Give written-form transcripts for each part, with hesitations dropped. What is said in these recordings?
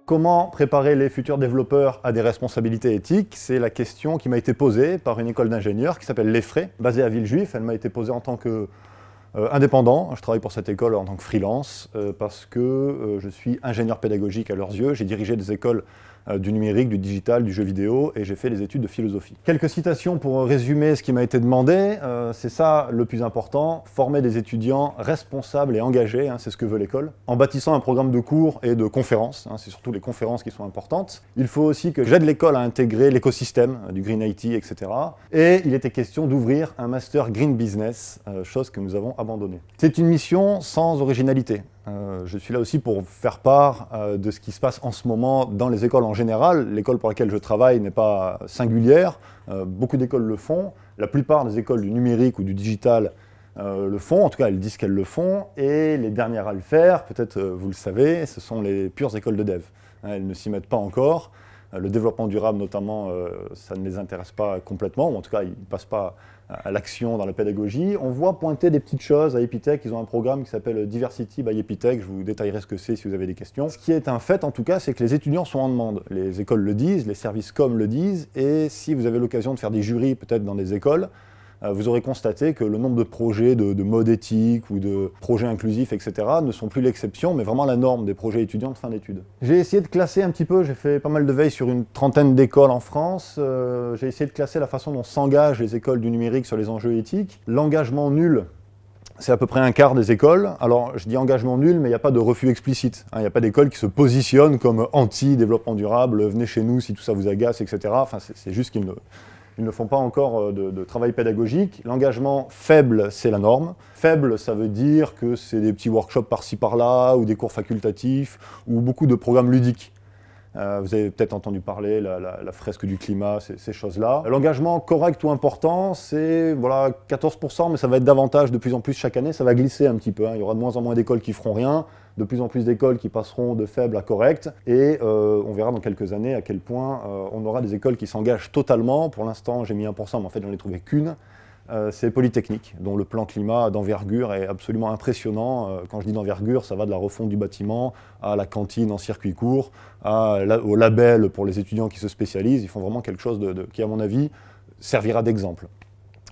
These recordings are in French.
Comment préparer les futurs développeurs à des responsabilités éthiques? C'est la question qui m'a été posée par une école d'ingénieurs qui s'appelle l'EFRE, basée à Villejuif. Elle m'a été posée en tant qu'indépendant. Je travaille pour cette école en tant que freelance parce que je suis ingénieur pédagogique à leurs yeux. J'ai dirigé des écoles du numérique, du digital, du jeu vidéo et j'ai fait des études de philosophie. Quelques citations pour résumer ce qui m'a été demandé. C'est ça le plus important, former des étudiants responsables et engagés, c'est ce que veut l'école, en bâtissant un programme de cours et de conférences, c'est surtout les conférences qui sont importantes. Il faut aussi que j'aide l'école à intégrer l'écosystème du Green IT, etc. Et il était question d'ouvrir un master Green Business, chose que nous avons abandonnée. C'est une mission sans originalité. Je suis là aussi pour faire part de ce qui se passe en ce moment dans les écoles en général. L'école pour laquelle je travaille n'est pas singulière. Beaucoup d'écoles le font. La plupart des écoles du numérique ou du digital le font. En tout cas, elles disent qu'elles le font. Et les dernières à le faire, peut-être vous le savez, ce sont les pures écoles de dev. Elles ne s'y mettent pas encore. Le développement durable, notamment, ça ne les intéresse pas complètement. Ou en tout cas, ils ne passent pas à l'action dans la pédagogie. On voit pointer des petites choses à Epitech. Ils ont un programme qui s'appelle Diversity by Epitech. Je vous détaillerai ce que c'est si vous avez des questions. Ce qui est un fait, en tout cas, c'est que les étudiants sont en demande. Les écoles le disent, les services com le disent. Et si vous avez l'occasion de faire des jurys, peut-être dans des écoles, vous aurez constaté que le nombre de projets de mode éthique ou de projets inclusifs, etc. ne sont plus l'exception, mais vraiment la norme des projets étudiants de fin d'études. J'ai essayé de classer un petit peu, j'ai fait pas mal de veille sur une trentaine d'écoles en France. J'ai essayé de classer la façon dont s'engagent les écoles du numérique sur les enjeux éthiques. L'engagement nul, c'est à peu près un quart des écoles. Alors, je dis engagement nul, mais il n'y a pas de refus explicite. Il n'y a pas d'école qui se positionne comme anti-développement durable, venez chez nous si tout ça vous agace, etc. Enfin, c'est juste qu'ils ne font pas encore de travail pédagogique. L'engagement faible, c'est la norme. Faible, ça veut dire que c'est des petits workshops par-ci par-là, ou des cours facultatifs, ou beaucoup de programmes ludiques. Vous avez peut-être entendu parler, la fresque du climat, ces choses-là. L'engagement correct ou important, c'est 14%, mais ça va être davantage de plus en plus chaque année, ça va glisser un petit peu. Il y aura de moins en moins d'écoles qui feront rien, de plus en plus d'écoles qui passeront de faible à correct, et on verra dans quelques années à quel point on aura des écoles qui s'engagent totalement. Pour l'instant, j'ai mis 1%, mais en fait, j'en ai trouvé qu'une. C'est Polytechnique, dont le plan climat d'envergure est absolument impressionnant. Quand je dis d'envergure, ça va de la refonte du bâtiment à la cantine en circuit court, au label pour les étudiants qui se spécialisent. Ils font vraiment quelque chose qui, à mon avis, servira d'exemple.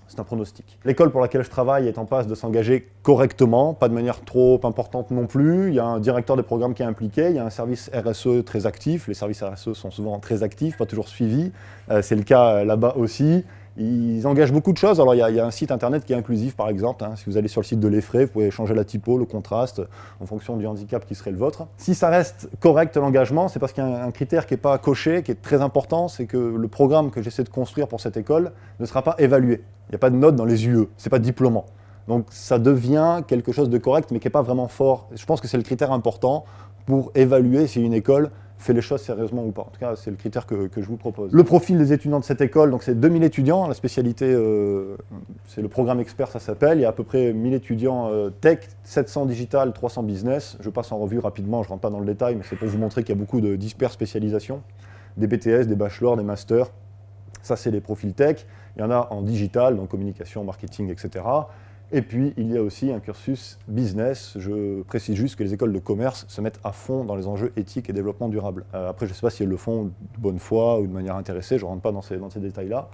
C'est un pronostic. L'école pour laquelle je travaille est en passe de s'engager correctement, pas de manière trop importante non plus. Il y a un directeur des programmes qui est impliqué, il y a un service RSE très actif. Les services RSE sont souvent très actifs, pas toujours suivis. C'est le cas là-bas aussi. Ils engagent beaucoup de choses. Alors, il y a un site internet qui est inclusif, par exemple. Si vous allez sur le site de l'EFRE, vous pouvez changer la typo, le contraste, en fonction du handicap qui serait le vôtre. Si ça reste correct, l'engagement, c'est parce qu'il y a un critère qui n'est pas coché, qui est très important, c'est que le programme que j'essaie de construire pour cette école ne sera pas évalué. Il n'y a pas de note dans les UE, c'est pas diplômant. Donc, ça devient quelque chose de correct, mais qui n'est pas vraiment fort. Je pense que c'est le critère important pour évaluer si une école fait les choses sérieusement ou pas. En tout cas, c'est le critère que je vous propose. Le profil des étudiants de cette école, donc c'est 2000 étudiants. La spécialité, c'est le programme expert, ça s'appelle. Il y a à peu près 1000 étudiants tech, 700 digital, 300 business. Je passe en revue rapidement, je ne rentre pas dans le détail, mais c'est pour vous montrer qu'il y a beaucoup de disper spécialisations. Des BTS, des bachelors, des masters. Ça, c'est les profils tech. Il y en a en digital, donc communication, marketing, etc. Et puis, il y a aussi un cursus business. Je précise juste que les écoles de commerce se mettent à fond dans les enjeux éthiques et développement durable. Après, je ne sais pas si elles le font de bonne foi ou de manière intéressée, je ne rentre pas dans ces détails-là.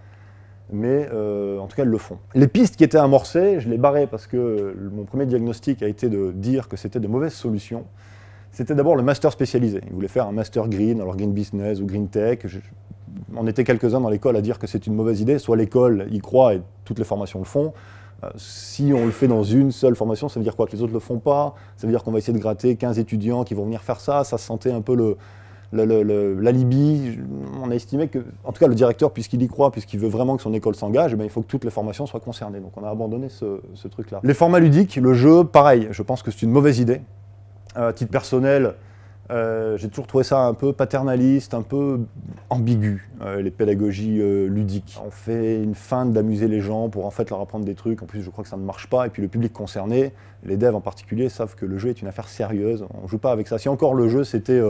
Mais en tout cas, elles le font. Les pistes qui étaient amorcées, je les barrais parce que mon premier diagnostic a été de dire que c'était de mauvaises solutions. C'était d'abord le master spécialisé. Ils voulaient faire un master green, alors green business ou green tech. On était quelques-uns dans l'école à dire que c'est une mauvaise idée. Soit l'école y croit et toutes les formations le font. Si on le fait dans une seule formation, ça veut dire quoi? Que les autres ne le font pas? Ça veut dire qu'on va essayer de gratter 15 étudiants qui vont venir faire ça? Ça sentait un peu l'alibi. On a estimé que, en tout cas le directeur, puisqu'il y croit, puisqu'il veut vraiment que son école s'engage, il faut que toutes les formations soient concernées. Donc on a abandonné ce truc-là. Les formats ludiques, le jeu, pareil, je pense que c'est une mauvaise idée. À titre personnel, j'ai toujours trouvé ça un peu paternaliste, un peu ambigu, les pédagogies ludiques. On fait une feinte d'amuser les gens pour en fait leur apprendre des trucs, en plus je crois que ça ne marche pas, et puis le public concerné, les devs en particulier, savent que le jeu est une affaire sérieuse, on ne joue pas avec ça. Si encore le jeu c'était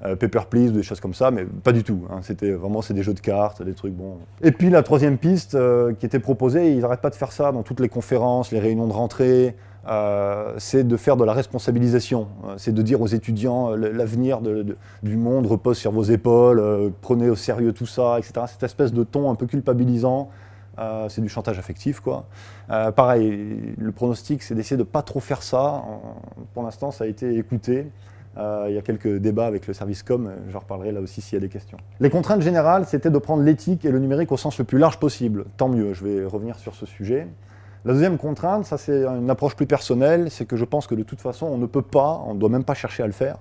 Paper Please, des choses comme ça, mais pas du tout. C'était vraiment, c'est des jeux de cartes, des trucs bons. Et puis la troisième piste qui était proposée, ils n'arrêtent pas de faire ça dans toutes les conférences, les réunions de rentrée, c'est de faire de la responsabilisation, c'est de dire aux étudiants l'avenir du monde repose sur vos épaules, prenez au sérieux tout ça, etc. Cette espèce de ton un peu culpabilisant, c'est du chantage affectif, quoi. Pareil, le pronostic, c'est d'essayer de ne pas trop faire ça. Pour l'instant, ça a été écouté. Il y a quelques débats avec le service com, j'en reparlerai là aussi s'il y a des questions. Les contraintes générales, c'était de prendre l'éthique et le numérique au sens le plus large possible. Tant mieux, je vais revenir sur ce sujet. La deuxième contrainte, ça c'est une approche plus personnelle, c'est que je pense que de toute façon, on ne peut pas, on ne doit même pas chercher à le faire,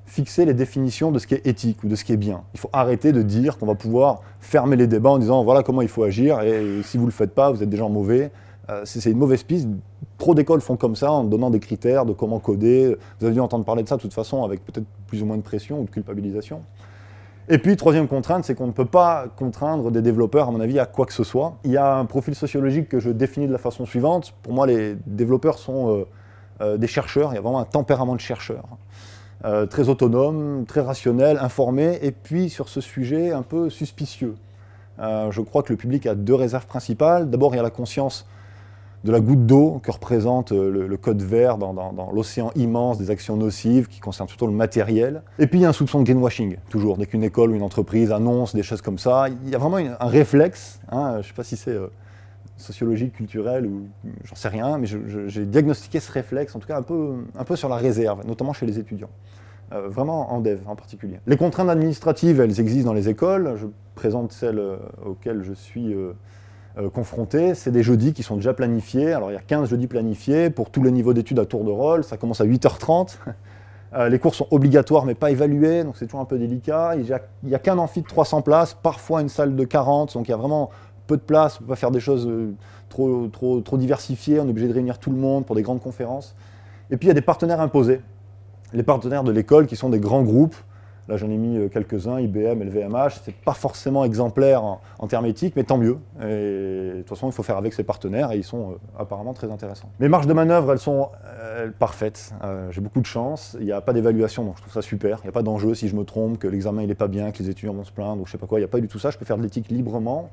fixer les définitions de ce qui est éthique ou de ce qui est bien. Il faut arrêter de dire qu'on va pouvoir fermer les débats en disant voilà comment il faut agir et si vous ne le faites pas, vous êtes des gens mauvais. C'est une mauvaise piste. Trop d'écoles font comme ça en donnant des critères de comment coder. Vous avez dû entendre parler de ça de toute façon avec peut-être plus ou moins de pression ou de culpabilisation. Et puis, troisième contrainte, c'est qu'on ne peut pas contraindre des développeurs, à mon avis, à quoi que ce soit. Il y a un profil sociologique que je définis de la façon suivante. Pour moi, les développeurs sont des chercheurs. Il y a vraiment un tempérament de chercheur. Très autonome, très rationnel, informé, et puis sur ce sujet, un peu suspicieux. Je crois que le public a deux réserves principales. D'abord, il y a la conscience de la goutte d'eau que représente le code vert dans l'océan immense des actions nocives qui concernent plutôt le matériel. Et puis il y a un soupçon de greenwashing, toujours. Dès qu'une école ou une entreprise annonce des choses comme ça, il y a vraiment un réflexe, hein, je ne sais pas si c'est sociologique, culturel ou j'en sais rien, mais j'ai diagnostiqué ce réflexe, en tout cas un peu sur la réserve, notamment chez les étudiants. Vraiment en dev en particulier. Les contraintes administratives, elles existent dans les écoles. Je présente celles auxquelles je suis confronté. C'est des jeudis qui sont déjà planifiés. Alors il y a 15 jeudis planifiés pour tous les niveaux d'études à tour de rôle. Ça commence à 8h30. Les cours sont obligatoires mais pas évalués, donc c'est toujours un peu délicat. Il n'y a qu'un amphi de 300 places, parfois une salle de 40, donc il y a vraiment peu de place. On ne peut pas faire des choses trop diversifiées. On est obligé de réunir tout le monde pour des grandes conférences. Et puis il y a des partenaires imposés. Les partenaires de l'école qui sont des grands groupes, là j'en ai mis quelques-uns, IBM, LVMH, c'est pas forcément exemplaire en termes éthiques, mais tant mieux. Et de toute façon, il faut faire avec ces partenaires et ils sont apparemment très intéressants. Mes marges de manœuvre, elles sont parfaites. J'ai beaucoup de chance, il n'y a pas d'évaluation, donc je trouve ça super. Il n'y a pas d'enjeu si je me trompe, que l'examen il est pas bien, que les étudiants vont se plaindre, ou je sais pas quoi, il n'y a pas du tout ça, je peux faire de l'éthique librement.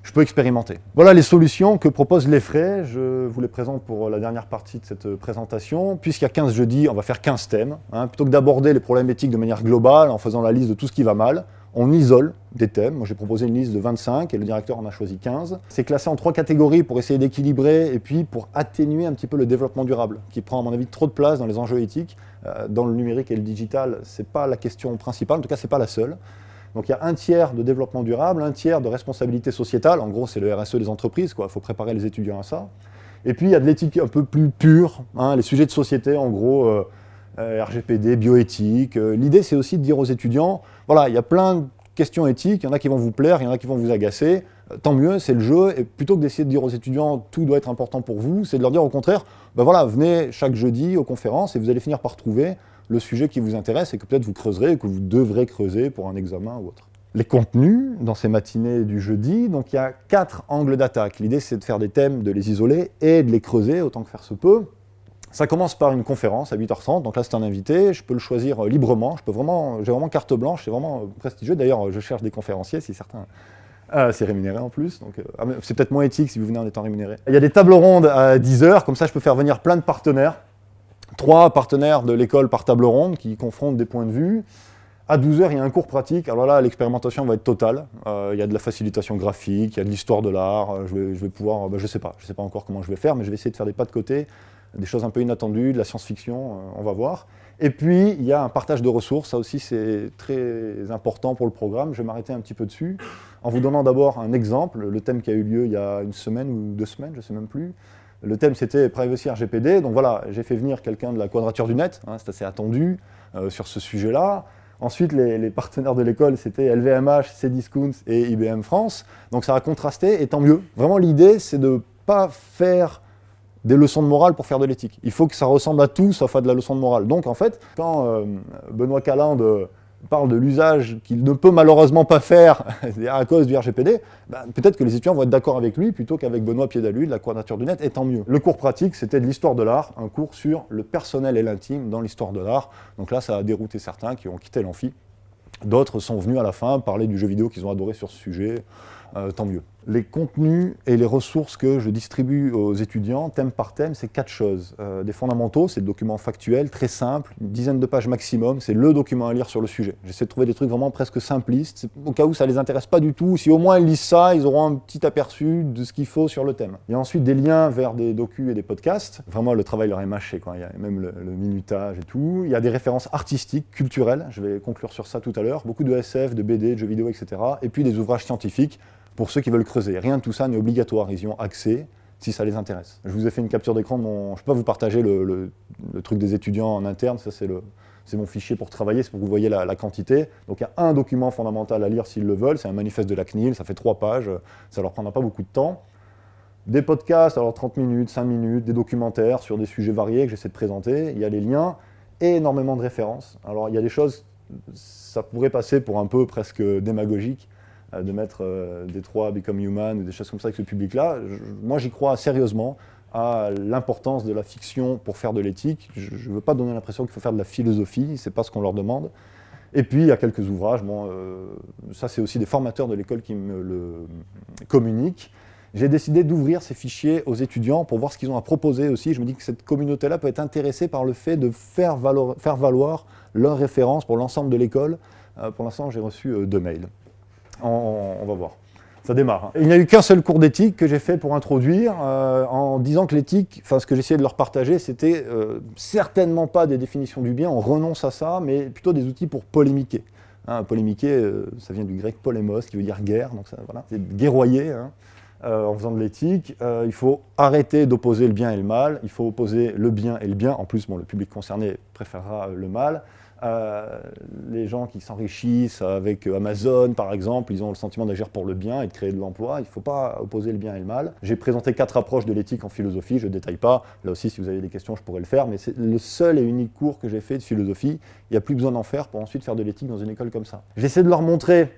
Je peux expérimenter. Voilà les solutions que proposent les frais. Je vous les présente pour la dernière partie de cette présentation. Puisqu'il y a 15 jeudis, on va faire 15 thèmes. Plutôt que d'aborder les problèmes éthiques de manière globale, en faisant la liste de tout ce qui va mal, on isole des thèmes. Moi, j'ai proposé une liste de 25 et le directeur en a choisi 15. C'est classé en 3 catégories pour essayer d'équilibrer et puis pour atténuer un petit peu le développement durable, qui prend, à mon avis, trop de place dans les enjeux éthiques. Dans le numérique et le digital, ce n'est pas la question principale, en tout cas, ce n'est pas la seule. Donc il y a un tiers de développement durable, un tiers de responsabilité sociétale, en gros c'est le RSE des entreprises, il faut préparer les étudiants à ça. Et puis il y a de l'éthique un peu plus pure, les sujets de société, en gros RGPD, bioéthique. L'idée c'est aussi de dire aux étudiants, voilà, il y a plein de questions éthiques, il y en a qui vont vous plaire, il y en a qui vont vous agacer, tant mieux, c'est le jeu, et plutôt que d'essayer de dire aux étudiants tout doit être important pour vous, c'est de leur dire au contraire, ben voilà, venez chaque jeudi aux conférences et vous allez finir par trouver le sujet qui vous intéresse et que peut-être vous creuserez et que vous devrez creuser pour un examen ou autre. Les contenus dans ces matinées du jeudi, donc il y a 4 angles d'attaque. L'idée c'est de faire des thèmes, de les isoler et de les creuser autant que faire se peut. Ça commence par une conférence à 8h30, donc là c'est un invité, je peux le choisir librement, j'ai vraiment carte blanche, c'est vraiment prestigieux. D'ailleurs je cherche des conférenciers si certains... c'est rémunéré en plus, donc c'est peut-être moins éthique si vous venez en étant rémunéré. Il y a des tables rondes à 10h, comme ça je peux faire venir plein de partenaires. 3 partenaires de l'école par table ronde qui confrontent des points de vue. À 12h, il y a un cours pratique. Alors là, l'expérimentation va être totale. Il y a de la facilitation graphique, il y a de l'histoire de l'art. Je vais pouvoir, je sais pas encore comment je vais faire, mais je vais essayer de faire des pas de côté, des choses un peu inattendues, de la science-fiction, on va voir. Et puis, il y a un partage de ressources. Ça aussi, c'est très important pour le programme. Je vais m'arrêter un petit peu dessus, en vous donnant d'abord un exemple. Le thème qui a eu lieu il y a 1 semaine ou 2 semaines, je ne sais même plus. Le thème, c'était Privacy RGPD. Donc voilà, j'ai fait venir quelqu'un de la Quadrature du Net, c'est assez attendu sur ce sujet-là. Ensuite, les partenaires de l'école, c'était LVMH, Cdiscount et IBM France. Donc ça a contrasté, et tant mieux. Vraiment, l'idée, c'est de ne pas faire des leçons de morale pour faire de l'éthique. Il faut que ça ressemble à tout, sauf à de la leçon de morale. Donc en fait, quand Benoît Calinde parle de l'usage qu'il ne peut malheureusement pas faire à cause du RGPD, peut-être que les étudiants vont être d'accord avec lui plutôt qu'avec Benoît Piédalu de la Quadrature du Net, et tant mieux. Le cours pratique, c'était de l'histoire de l'art, un cours sur le personnel et l'intime dans l'histoire de l'art. Donc là, ça a dérouté certains qui ont quitté l'amphi. D'autres sont venus à la fin parler du jeu vidéo qu'ils ont adoré sur ce sujet, tant mieux. Les contenus et les ressources que je distribue aux étudiants, thème par thème, c'est 4 choses. Des fondamentaux, c'est des documents factuels, très simples, une dizaine de pages maximum, c'est le document à lire sur le sujet. J'essaie de trouver des trucs vraiment presque simplistes, au cas où ça ne les intéresse pas du tout. Si au moins ils lisent ça, ils auront un petit aperçu de ce qu'il faut sur le thème. Il y a ensuite des liens vers des docus et des podcasts. Vraiment, le travail leur est mâché, quoi. Il y a même le minutage et tout. Il y a des références artistiques, culturelles, je vais conclure sur ça tout à l'heure. Beaucoup de SF, de BD, de jeux vidéo, etc. Et puis des ouvrages scientifiques, pour ceux qui veulent creuser. Rien de tout ça n'est obligatoire, ils y ont accès si ça les intéresse. Je vous ai fait une capture d'écran, je ne peux pas vous partager le truc des étudiants en interne, ça c'est mon fichier pour travailler, c'est pour que vous voyez la quantité. Donc il y a un document fondamental à lire s'ils le veulent, c'est un manifeste de la CNIL, ça fait 3 pages, ça leur prendra pas beaucoup de temps. Des podcasts, alors 30 minutes, 5 minutes, des documentaires sur des sujets variés que j'essaie de présenter, il y a les liens et énormément de références. Alors il y a des choses, ça pourrait passer pour un peu presque démagogique, de mettre Détroit, Become Human, ou des choses comme ça avec ce public-là. Moi, j'y crois sérieusement à l'importance de la fiction pour faire de l'éthique. Je ne veux pas donner l'impression qu'il faut faire de la philosophie, c'est pas ce qu'on leur demande. Et puis, il y a quelques ouvrages, bon, ça c'est aussi des formateurs de l'école qui me le communiquent. J'ai décidé d'ouvrir ces fichiers aux étudiants pour voir ce qu'ils ont à proposer aussi. Je me dis que cette communauté-là peut être intéressée par le fait de faire valoir leurs références pour l'ensemble de l'école. Pour l'instant, j'ai reçu 2 mails. On va voir. Ça démarre. Hein. Il n'y a eu qu'un seul cours d'éthique que j'ai fait pour introduire, en disant que l'éthique, enfin ce que j'essayais de leur partager, c'était certainement pas des définitions du bien, on renonce à ça, mais plutôt des outils pour polémiquer. Hein, polémiquer, ça vient du grec polémos, qui veut dire guerre, donc ça, voilà, c'est guerroyer. Hein. En faisant de l'éthique, il faut arrêter d'opposer le bien et le mal, il faut opposer le bien et le bien, en plus bon, le public concerné préférera le mal. Les gens qui s'enrichissent avec Amazon par exemple, ils ont le sentiment d'agir pour le bien et de créer de l'emploi, il ne faut pas opposer le bien et le mal. J'ai présenté 4 approches de l'éthique en philosophie, je ne détaille pas, là aussi si vous avez des questions je pourrais le faire, mais c'est le seul et unique cours que j'ai fait de philosophie, il n'y a plus besoin d'en faire pour ensuite faire de l'éthique dans une école comme ça. J'essaie de leur montrer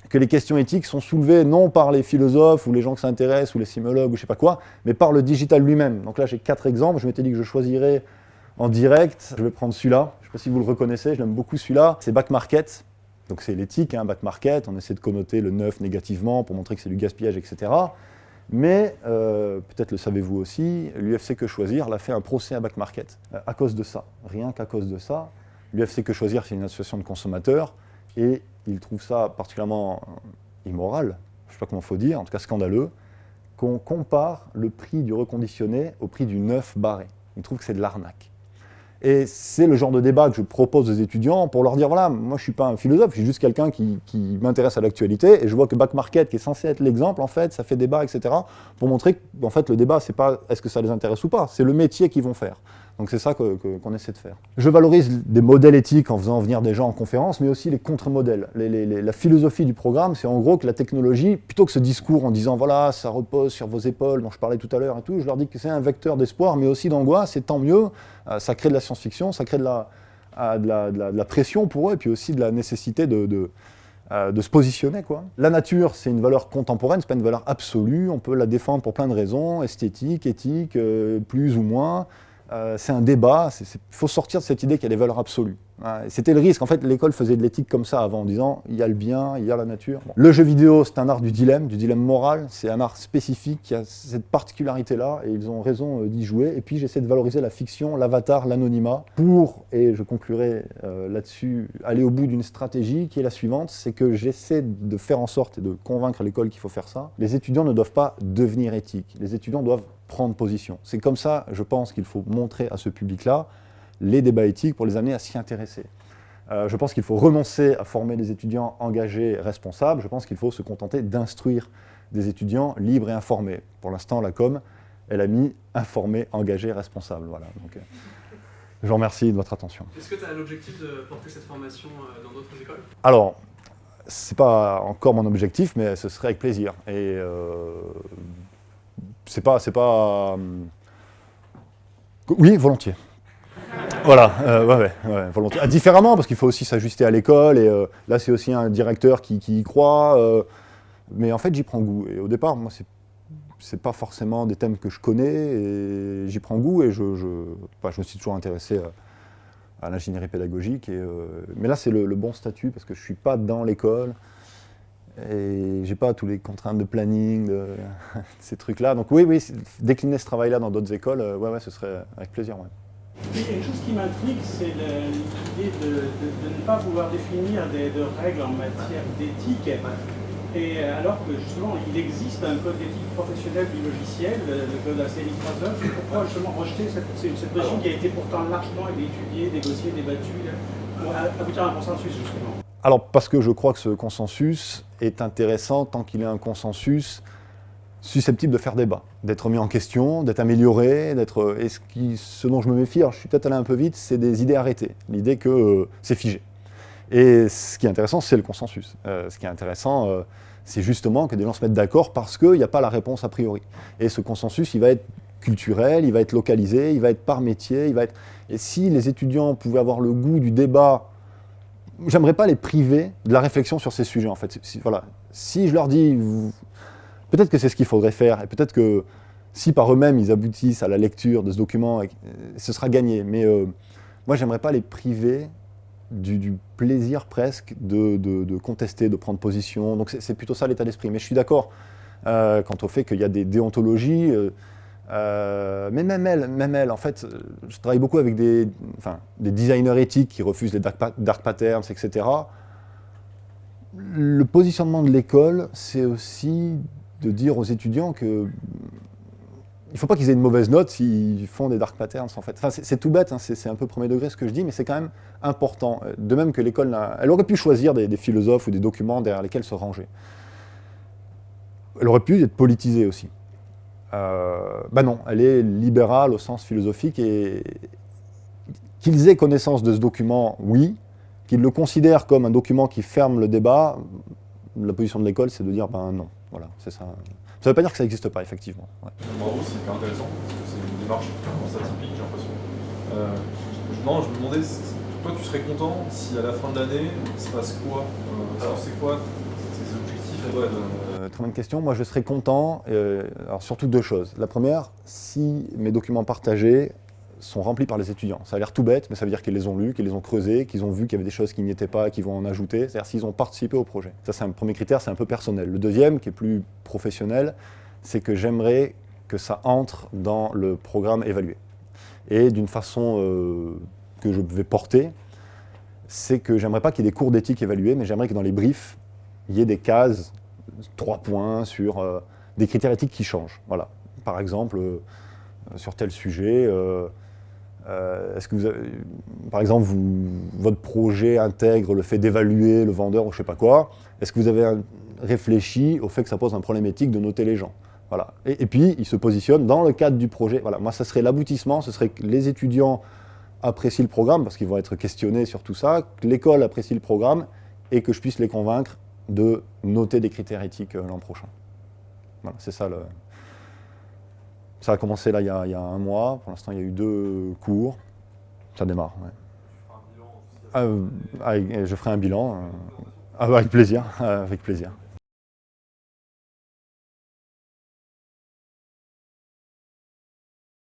que les questions éthiques sont soulevées non par les philosophes ou les gens qui s'intéressent ou les simologues ou je ne sais pas quoi, mais par le digital lui-même. Donc là j'ai 4 exemples, je m'étais dit que je choisirais en direct, je vais prendre celui-là, je ne sais pas si vous le reconnaissez, je l'aime beaucoup celui-là, c'est Back Market, donc c'est l'éthique, hein, Back Market, on essaie de connoter le neuf négativement pour montrer que c'est du gaspillage, etc. Mais, peut-être le savez-vous aussi, l'UFC Que Choisir l'a fait un procès à Back Market, à cause de ça, rien qu'à cause de ça. L'UFC Que Choisir, c'est une association de consommateurs, et ils trouvent ça particulièrement immoral, je ne sais pas comment il faut dire, en tout cas scandaleux, qu'on compare le prix du reconditionné au prix du neuf barré. Ils trouvent que c'est de l'arnaque. Et c'est le genre de débat que je propose aux étudiants pour leur dire, voilà, moi je ne suis pas un philosophe, je suis juste quelqu'un qui m'intéresse à l'actualité, et je vois que Back Market, qui est censé être l'exemple, en fait, ça fait débat, etc., pour montrer que en fait, le débat, c'est pas est-ce que ça les intéresse ou pas, c'est le métier qu'ils vont faire. Donc c'est ça qu'on essaie de faire. Je valorise des modèles éthiques en faisant venir des gens en conférence, mais aussi les contre-modèles. La philosophie du programme, c'est en gros que la technologie, plutôt que ce discours en disant voilà, ça repose sur vos épaules, dont je parlais tout à l'heure et tout, je leur dis que c'est un vecteur d'espoir, mais aussi d'angoisse, c'est tant mieux, ça crée de la science-fiction, ça crée de la pression pour eux, et puis aussi de la nécessité de se positionner, quoi. La nature, c'est une valeur contemporaine, c'est pas une valeur absolue, on peut la défendre pour plein de raisons, esthétique, éthique, plus ou moins. C'est un débat, il faut sortir de cette idée qu'il y a des valeurs absolues. C'était le risque, en fait l'école faisait de l'éthique comme ça avant, en disant il y a le bien, il y a la nature. Bon. Le jeu vidéo, c'est un art du dilemme moral, c'est un art spécifique qui a cette particularité-là, et ils ont raison d'y jouer. Et puis j'essaie de valoriser la fiction, l'avatar, l'anonymat, pour, et je conclurai là-dessus, aller au bout d'une stratégie qui est la suivante, c'est que j'essaie de faire en sorte et de convaincre l'école qu'il faut faire ça. Les étudiants ne doivent pas devenir éthiques, les étudiants doivent prendre position. C'est comme ça, je pense, qu'il faut montrer à ce public-là les débats éthiques pour les amener à s'y intéresser. Je pense qu'il faut renoncer à former des étudiants engagés, responsables. Je pense qu'il faut se contenter d'instruire des étudiants libres et informés. Pour l'instant, la com, elle a mis informés, engagés, responsables. Voilà. Donc, je vous remercie de votre attention. Est-ce que tu as l'objectif de porter cette formation dans d'autres écoles ? Alors, c'est pas encore mon objectif, mais ce serait avec plaisir. Et c'est pas... Oui, volontiers. Voilà, ouais, volontiers. Différemment, parce qu'il faut aussi s'ajuster à l'école, et là c'est aussi un directeur qui y croit, mais en fait j'y prends goût. Et au départ, moi c'est pas forcément des thèmes que je connais, et j'y prends goût, et je me suis toujours intéressé à l'ingénierie pédagogique, mais là c'est le bon statut, parce que je suis pas dans l'école, Et j'ai pas tous les contraintes de planning, ces trucs-là. Donc oui, décliner ce travail-là dans d'autres écoles, ouais, ce serait avec plaisir. Ouais. Il y a une chose qui m'intrigue, c'est l'idée de ne pas vouloir définir de règles en matière d'éthique. Et alors que justement, il existe un code d'éthique professionnelle du logiciel, le code ACLI 3.9, pourquoi justement rejeter cette notion qui a été pourtant largement étudiée, négociée, débattue, pour aboutir à un consensus justement? Alors parce que je crois que ce consensus est intéressant tant qu'il est un consensus susceptible de faire débat, d'être mis en question, d'être amélioré, et ce dont je me méfie, alors je suis peut-être allé un peu vite, c'est des idées arrêtées, l'idée que c'est figé. Et ce qui est intéressant, c'est le consensus. Ce qui est intéressant, c'est justement que des gens se mettent d'accord parce qu'il n'y a pas la réponse a priori. Et ce consensus, il va être culturel, il va être localisé, il va être par métier, Et si les étudiants pouvaient avoir le goût du débat, j'aimerais pas les priver de la réflexion sur ces sujets, en fait. Si je leur dis, peut-être que c'est ce qu'il faudrait faire, et peut-être que si par eux-mêmes ils aboutissent à la lecture de ce document, ce sera gagné. Mais moi, j'aimerais pas les priver du plaisir presque de contester, de prendre position. Donc c'est plutôt ça l'état d'esprit. Mais je suis d'accord quant au fait qu'il y a des déontologies. Mais même elle, en fait, je travaille beaucoup avec des designers éthiques qui refusent les dark patterns, etc. Le positionnement de l'école, c'est aussi de dire aux étudiants que il ne faut pas qu'ils aient une mauvaise note s'ils font des dark patterns, en fait. Enfin, c'est tout bête, hein, c'est un peu premier degré ce que je dis, mais c'est quand même important. De même que l'école, elle aurait pu choisir des philosophes ou des documents derrière lesquels se ranger. Elle aurait pu être politisée aussi. Non, elle est libérale au sens philosophique, et qu'ils aient connaissance de ce document, oui, qu'ils le considèrent comme un document qui ferme le débat, la position de l'école, c'est de dire non, voilà, c'est ça. Ça ne veut pas dire que ça n'existe pas, effectivement. Ouais. Bravo, c'est hyper intéressant, parce que c'est une démarche assez atypique, j'ai l'impression. Je me demandais, toi tu serais content si à la fin de l'année, il se passe quoi? C'est quoi tes objectifs? Très bonne question. Moi, je serais content, alors surtout deux choses. La première, si mes documents partagés sont remplis par les étudiants. Ça a l'air tout bête, mais ça veut dire qu'ils les ont lus, qu'ils les ont creusés, qu'ils ont vu qu'il y avait des choses qui n'y étaient pas, qu'ils vont en ajouter. C'est-à-dire s'ils ont participé au projet. Ça, c'est un premier critère, c'est un peu personnel. Le deuxième, qui est plus professionnel, c'est que j'aimerais que ça entre dans le programme évalué. Et d'une façon que je vais porter, c'est que j'aimerais pas qu'il y ait des cours d'éthique évalués, mais j'aimerais que dans les briefs, il y ait des cases, 3 points sur des critères éthiques qui changent. Voilà. Par exemple, sur tel sujet, est-ce que par exemple, votre projet intègre le fait d'évaluer le vendeur ou je sais pas quoi? Est-ce que vous avez réfléchi au fait que ça pose un problème éthique de noter les gens? Voilà. Et puis, il se positionne dans le cadre du projet. Voilà. Moi, ça serait l'aboutissement, ce serait que les étudiants apprécient le programme, parce qu'ils vont être questionnés sur tout ça, que l'école apprécie le programme, et que je puisse les convaincre de noter des critères éthiques l'an prochain. Voilà, c'est ça le... Ça a commencé là il y a un mois, pour l'instant il y a eu 2 cours, ça démarre. Ouais. Je ferai un bilan, avec plaisir, avec plaisir.